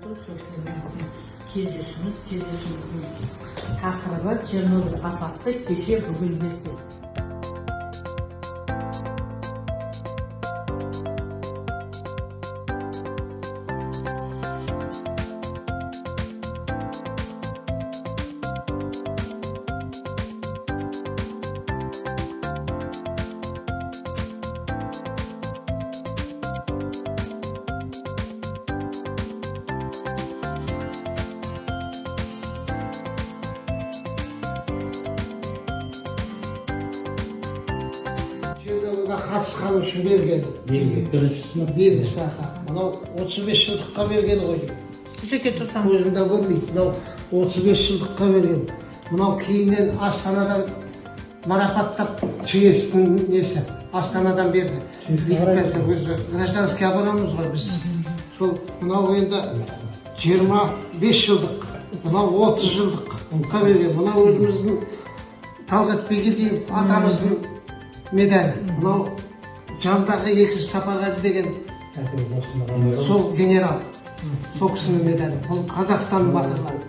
отырмыз. Осылаймен кездесуіміздің тақырыбы Чернобыль апаты кеше бүгін ертең. Чернобыльға қатысқан үшін берген. Бірінші сынып. Бірінші аха. Мынау 35 жылдыққа берген ғой. Түсеке тұрсаңыз. Көзінде көрмейді. Мынау 35 жылдыққа берген. Мынау кейіннен Астанадан марапаттап чеестің несі. Астанадан берді. Өзі гражданский оборонымыз ғой біз. Сол мынау енді 25 жылдық. Мынау 30 жылдыққа берген. Мынау өзіміздің Талғат Бегедиев атамыздың медалі. Мынау жандағы екінші сапарға деген сол генерал. Сол кісінің медалі. Бұл Қазақстанның батырлары.